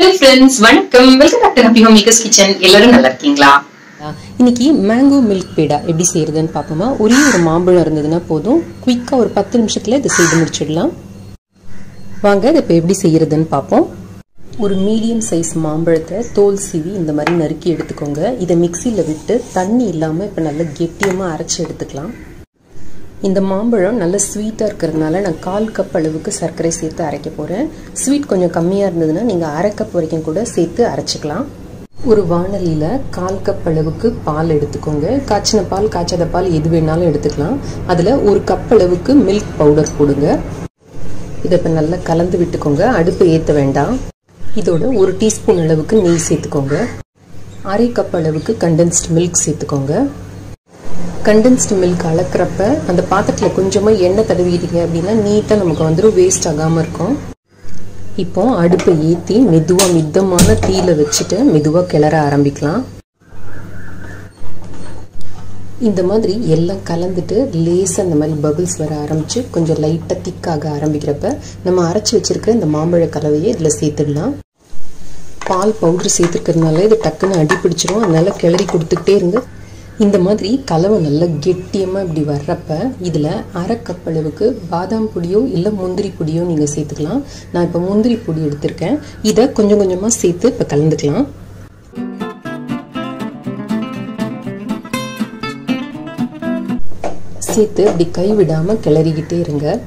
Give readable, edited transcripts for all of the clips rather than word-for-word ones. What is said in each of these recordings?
Hello friends, வணக்கம். Welcome back to Happy Homemakers Kitchen. எல்லாரும் நல்லா இருக்கீங்களா? இன்னைக்கு மேங்கோ மில்க் பேடா எப்படி செய்யறதுன்னு பாப்போமா. ஒரே ஒரு மாம்பழம் இருந்ததுன்னா போதும், குயிக்கா ஒரு 10 நிமிஷத்துல இதை செய்து முடிச்சிடலாம். வாங்க இதை இப்போ எப்படி செய்யறதுன்னு பாப்போம். ஒரு மீடியம் சைஸ் மாம்பழத்தை தோல் சீவி இந்த மாதிரி நறுக்கி எடுத்துக்கோங்க. இதை மிக்சியில் விட்டு தண்ணி இல்லாமல் இப்போ நல்லா கெட்டியமாக அரைச்சி எடுத்துக்கலாம். இந்த மாம்பழம் நல்ல ஸ்வீட்டாக இருக்கிறதுனால நான் 1/4 கப் அளவுக்கு சர்க்கரை சேர்த்து அரைக்க போகிறேன். ஸ்வீட் கொஞ்சம் கம்மியாக இருந்ததுன்னா நீங்கள் 1/2 கப் வரைக்கும் கூட சேர்த்து அரைச்சிக்கலாம். ஒரு வாணலியில் 1/4 கப் அளவுக்கு பால் எடுத்துக்கோங்க. காய்ச்சின பால் காய்ச்சாத பால் எது வேணாலும் எடுத்துக்கலாம். அதில் 1 கப் அளவுக்கு மில்க் பவுடர் போடுங்க. இதை இப்போ நல்லா கலந்து விட்டுக்கோங்க. அடுப்பு ஏற்ற வேண்டாம். இதோட 1 டீஸ்பூன் அளவுக்கு நெய் சேர்த்துக்கோங்க. 1/2 கப் அளவுக்கு கண்டென்ஸ்டு மில்க் சேர்த்துக்கோங்க. கண்டென்ஸ்டு மில்க் அளக்கிறப்ப அந்த பாத்திரத்தில் கொஞ்சமாக எண்ணெய் தடவிட்டீங்க அப்படின்னா நீட்டாக நமக்கு வந்துடும், வேஸ்ட் ஆகாமல் இருக்கும். இப்போ அடுப்பை ஏற்றி மெதுவாக மிதமான தீயில வச்சுட்டு மெதுவாக கிளற ஆரம்பிக்கலாம். இந்த மாதிரி எல்லாம் கலந்துட்டு லேசாக இந்த மாதிரி பபிள்ஸ் வர ஆரம்பிச்சு கொஞ்சம் லைட்டாக திக்காக ஆரம்பிக்கிறப்ப நம்ம அரைச்சி வச்சிருக்கிற இந்த மாம்பழ கலவையை இதில் சேர்த்துடலாம். பால் பவுடர் சேர்த்துருக்கிறதுனால இது டக்குன்னு அடி பிடிச்சிரும், அதனால கிளறி கொடுத்துக்கிட்டே இருங்க. இந்த மாதிரி கலவை நல்லா கெட்டியமாக இப்படி வர்றப்ப இதில் 1/2 கப் அளவுக்கு பாதாம் பொடியோ இல்லை முந்திரி பொடியோ நீங்கள் சேர்த்துக்கலாம். நான் இப்போ முந்திரி பொடி எடுத்திருக்கேன். இதை கொஞ்சம் கொஞ்சமாக சேர்த்து இப்போ கலந்துக்கலாம். சேர்த்து இப்படி கை விடாமல் கிளறிக்கிட்டே இருங்க.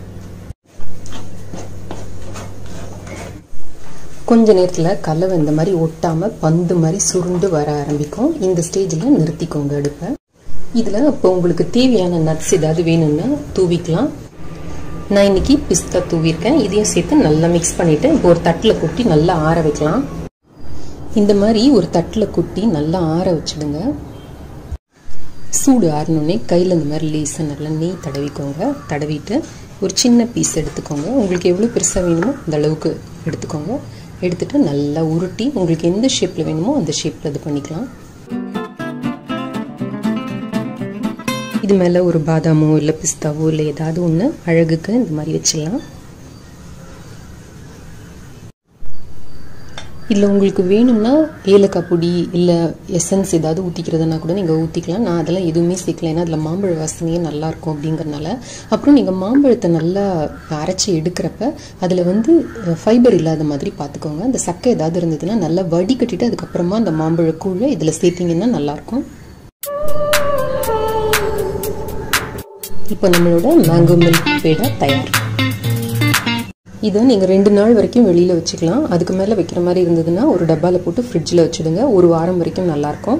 கொஞ்ச நேரத்தில் கலவை இந்த மாதிரி ஒட்டாமல் பந்து மாதிரி சுருண்டு வர ஆரம்பிக்கும். இந்த ஸ்டேஜில் நிறுத்திக்கோங்க அடுப்பை. இதில் இப்போ உங்களுக்கு தேவையான நட்ஸ் ஏதாவது வேணும்னா தூவிக்கலாம். நான் இன்னைக்கு பிஸ்தா தூவிருக்கேன். இதையும் சேர்த்து நல்லா மிக்ஸ் பண்ணிவிட்டு இப்போ ஒரு தட்டில் கொட்டி நல்லா ஆற வைக்கலாம். இந்த மாதிரி ஒரு தட்டில் கொட்டி நல்லா ஆற வச்சுடுங்க. சூடு ஆறினோடனே கையில் இந்த மாதிரி லேசாக நல்லா நெய் தடவிக்கோங்க. தடவிட்டு ஒரு சின்ன பீஸ் எடுத்துக்கோங்க. உங்களுக்கு எவ்வளோ பெருசாக வேணுமோ அந்த அளவுக்கு எடுத்துக்கோங்க. எடுத்துட்டு நல்லா உருட்டி உங்களுக்கு எந்த ஷேப்பில் வேணுமோ அந்த ஷேப்பில் இது பண்ணிக்கலாம். இது மேலே ஒரு பாதாமோ இல்லை பிஸ்தாவோ இல்லை ஏதாவது ஒன்று அழகுக்கு இந்த மாதிரி வச்சிடலாம். இல்லை உங்களுக்கு வேணும்னா ஏலக்காய் பொடி இல்லை எசன்ஸ் ஏதாவது ஊற்றிக்கிறதுனா கூட நீங்கள் ஊற்றிக்கலாம். நான் அதெல்லாம் எதுவுமே சேர்க்கல, ஏன்னா அதில் மாம்பழ வாசனையே நல்லாயிருக்கும் அப்படிங்கிறனால. அப்புறம் நீங்கள் மாம்பழத்தை நல்லா அரைச்சி எடுக்கிறப்ப அதில் ஃபைபர் இல்லாத மாதிரி பார்த்துக்கோங்க. அந்த சக்கை ஏதாவது இருந்ததுன்னா நல்லா வடிகட்டிட்டு அதுக்கப்புறமா அந்த மாம்பழக்கூழை இதில் சேர்த்திங்கன்னா நல்லாயிருக்கும். இப்போ நம்மளோட மேங்கோ மில்க் பேடா தயார். இதை நீங்கள் 2 நாள் வரைக்கும் வெளியில் வச்சுக்கலாம். அதுக்கு மேலே வைக்கிற மாதிரி இருந்ததுன்னா ஒரு டப்பாவில் போட்டு ஃப்ரிட்ஜில் வச்சுடுங்க. 1 வாரம் வரைக்கும் நல்லாயிருக்கும்.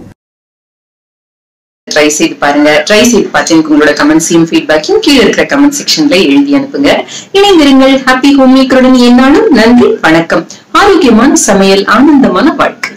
ட்ரை செய்து பாருங்க. ட்ரை செய்து பார்த்து உங்களோட கமெண்ட்ஸையும் ஃபீட்பேக்கையும் கீழே இருக்கிற கமெண்ட் செக்ஷன்ல எழுதி அனுப்புங்க. இணைந்திருங்கள். ஹாப்பி ஹோம்மேக்கருடன் என்னாலும் நன்றி, வணக்கம். ஆரோக்கியமான சமையல், ஆனந்தமான வாழ்க்கை.